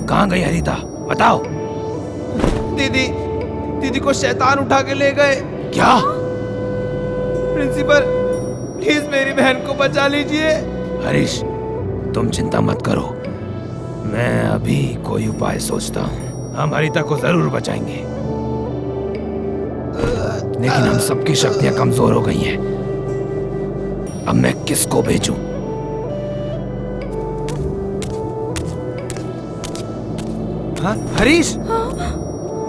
कहाँ गई हरिता, बताओ। दीदी को शैतान उठा के ले गए। क्या? प्रिंसिपल, प्लीज मेरी बहन को बचा लीजिए। हरीश, तुम चिंता मत करो, मैं अभी कोई उपाय सोचता हूँ। हम हरिता को जरूर बचाएंगे, लेकिन हम सबकी शक्तियां कमजोर हो गई हैं। अब मैं किसको भेजूं? हाँ हरीश।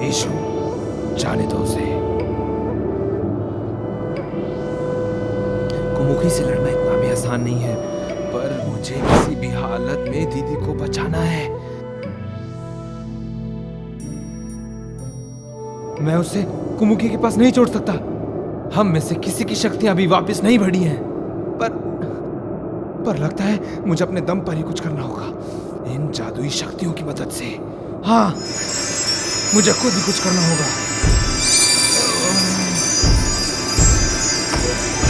ईशु, जाने दो उसे। कुमुखी से लड़ना इतना भी आसान नहीं है, पर मुझे किसी भी हालत में दीदी को बचाना है। मैं उसे कुमुखी के पास नहीं छोड़ सकता। हम में से किसी की शक्तियां अभी वापस नहीं बढ़ी हैं, पर लगता है मुझे अपने दम पर ही कुछ करना होगा, इन जादुई शक्तियों की मदद से। हाँ, मुझे खुद ही कुछ करना होगा।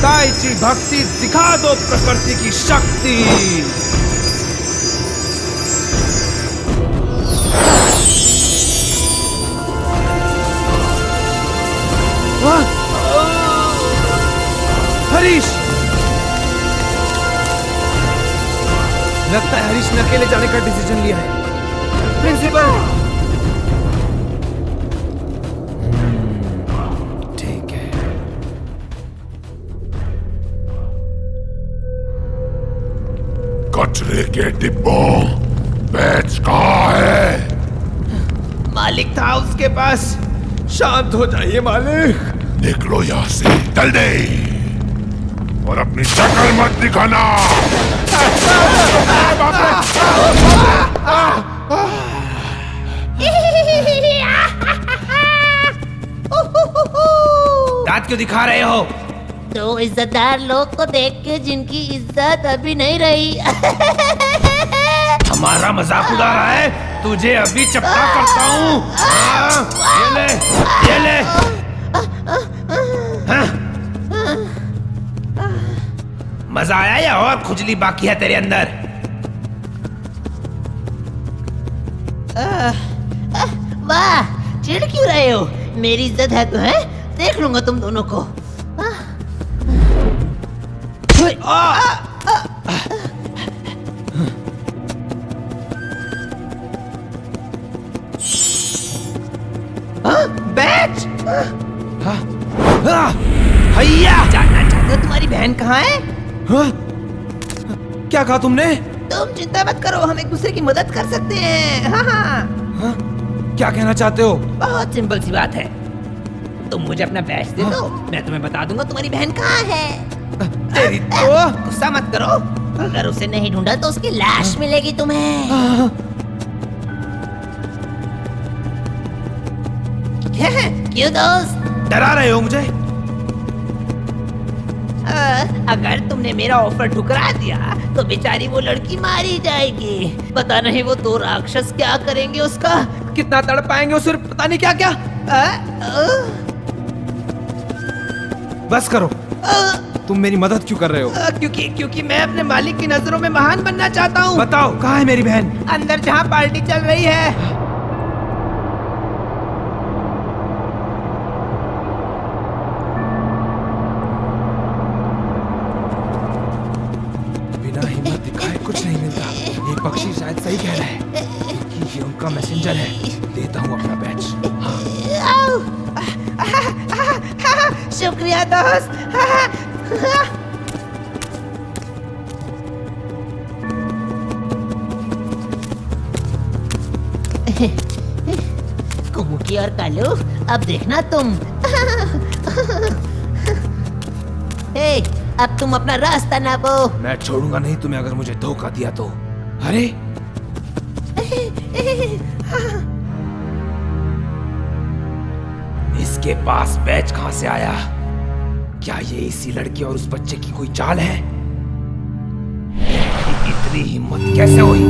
ताई ची भक्ति दिखा दो प्रकृति की शक्ति। हरीश, लगता है हरीश ने अकेले जाने का डिसीजन लिया है। प्रिंसिपल, ठीक है। कचरे के डिब्बों, बैच कहाँ है? मालिक था उसके पास। शांत हो जाइए मालिक। निकलो यहाँ से जल्दी, और अपनी शक्ल मत दिखाना। दांत क्यों दिखा रहे हो? तो इज्जतदार लोग को देख के जिनकी इज्जत अभी नहीं रही। हमारा मजाक उड़ा रहा है? तुझे अभी चपटा करता हूँ। ये ले। हाँ? मजा आया या और खुजली बाकी है तेरे अंदर? वाह, चिढ़ क्यों रहे हो? मेरी इज्जत है तो है, देख लूंगा तुम दोनों को। बैच। हैया! जानना चाहते हो तुम्हारी बहन कहाँ है? हाँ? क्या कहा तुमने? तुम चिंता मत करो, हम एक दूसरे की मदद कर सकते हैं। हाँ हाँ, हाँ? क्या कहना चाहते हो? बहुत सिंपल सी बात है। तुम मुझे अपना बैच दे दो, मैं तुम्हें बता दूंगा तुम्हारी बहन कहाँ है। तेरी तो। गुस्सा मत करो, अगर उसे नहीं ढूंढा तो उसकी लाश मिलेगी तुम्हें। क्यों दोस्त? डरा रहे हो मुझे? अगर तुमने मेरा ऑफर ठुकरा दिया तो बेचारी वो लड़की मारी जाएगी। पता नहीं वो दो राक्षस क्या करेंगे उसका। कितना तड़ पाएंगे उसे, पता नहीं क्या क्या। बस करो। तुम मेरी मदद क्यों कर रहे हो? क्योंकि मैं अपने मालिक की नजरों में महान बनना चाहता हूँ। बताओ, कहाँ है मेरी बहन? अंदर जहाँ पार्टी चल रही है। बिना हिम्मत दिखाए कुछ नहीं मिलता। ये पक्षी शायद सही कह रहा है, क्योंकि ये उनका मैसेंजर है। देता हूँ अपना बैच। शुक्रिया दोस्त। कुमुकी और कालू, अब देखना तुम। हे, अब तुम अपना रास्ता नापो। मैं छोड़ूंगा नहीं तुम्हें अगर मुझे धोखा दिया तो। अरे इसके पास बैच कहां से आया? क्या ये इसी लड़की और उस बच्चे की कोई चाल है? इतनी हिम्मत कैसे हुई?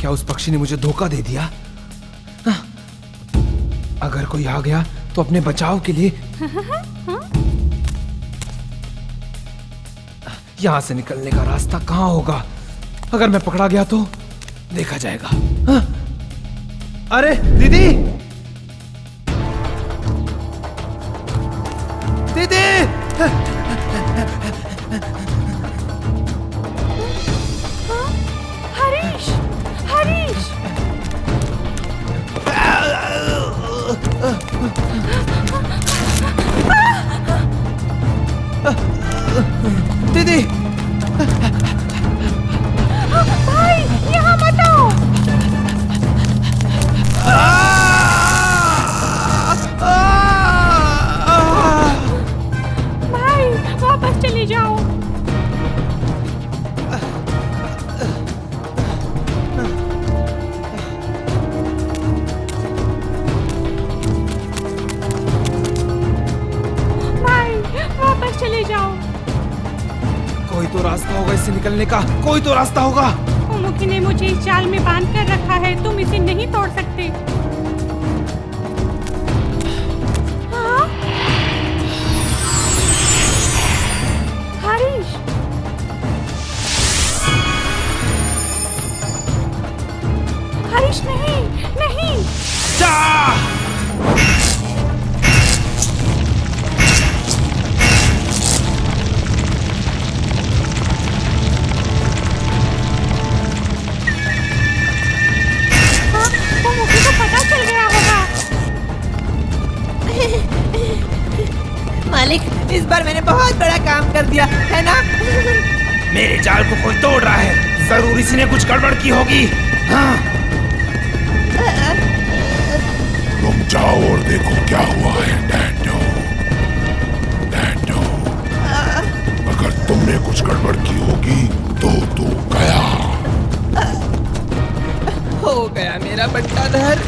क्या उस पक्षी ने मुझे धोखा दे दिया? हाँ, अगर कोई आ गया तो अपने बचाव के लिए यहां से निकलने का रास्ता कहां होगा? अगर मैं पकड़ा गया तो देखा जाएगा। हाँ? अरे दीदी, दीदी! हरीश, हरीश! दीदी! भाई, यहाँ मत आओ! भाई, वापस चले जाओ। भाई, वापस चले जाओ। कोई तो रास्ता होगा इससे निकलने का, कोई तो रास्ता होगा। उमुकी ने मुझे इस जाल में बांध कर रखा है, तुम इसे नहीं तोड़ सकते। हाँ? हरीश! हरीश नहीं, नहीं! जा! हाँ, उमुकी को पता चल गया होगा। मालिक, इस बार मैंने बहुत बड़ा काम कर दिया है ना? मेरे जाल को कोई तोड़ रहा है, जरूर इसी ने कुछ गड़बड़ की होगी। हाँ, तुम जाओ और देखो क्या हुआ है डैडो। डैडो, अगर तुमने कुछ गड़बड़ की होगी तो गया। हो गया मेरा बट्टाधर।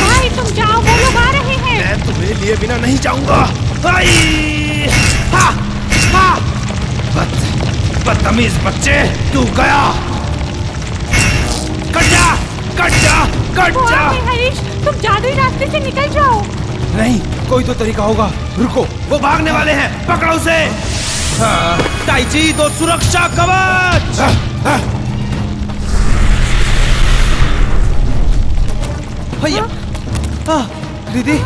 भाई, तुम जाओ, वो लोग आ रहे हैं। मैं तुम्हें लिए बिना नहीं जाऊंगा। आई! हा! हा! बदतमीज बच्चे, तू गया। कट जा, कट जा, कट वो जा। आ गए, हरीश, तुम जादुई रास्ते से निकल जाओ। नहीं, कोई तो तरीका होगा। रुको, वो भागने वाले हैं, पकड़ो उसे। हाँ, ताइची तो सुरक्षा कवच। भैया! हाँ, दीदी!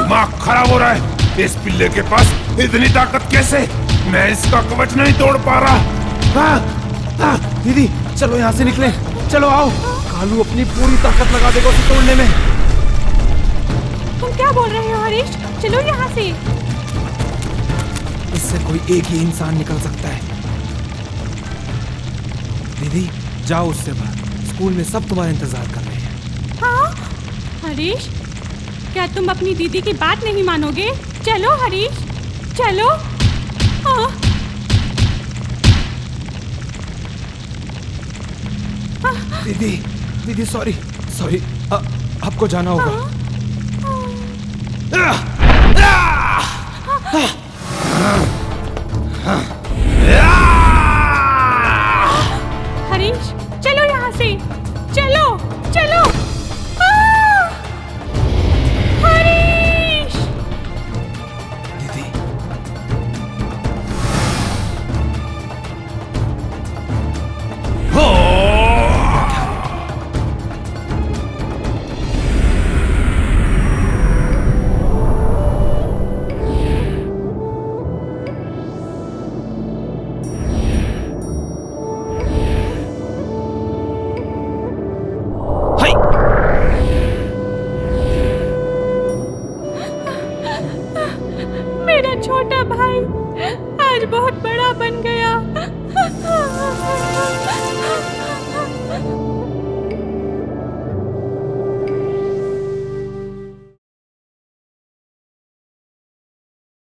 दिमाग खराब हो रहा है। इस पिल्ले के पास इतनी ताकत कैसे? मैं इसका कवच नहीं तोड़ पा रहा। हाँ, हाँ, दीदी, चलो यहाँ से निकले। चलो आओ, कालू अपनी पूरी ताकत लगा देगा उसे तोड़ने में। तुम क्या बोल रहे हो हरीश? चलो यहाँ से। इससे कोई एक ही इंसान निकल सकता है। दीदी, जाओ उससे बाहर। स्कूल में सब तुम्हारा इंतजार कर रहे हैं। हाँ? हरीश, क्या तुम अपनी दीदी की बात नहीं मानोगे? चलो हरीश, चलो। हाँ? दीदी, दीदी, सॉरी, सॉरी, आपको जाना होगा। हाँ?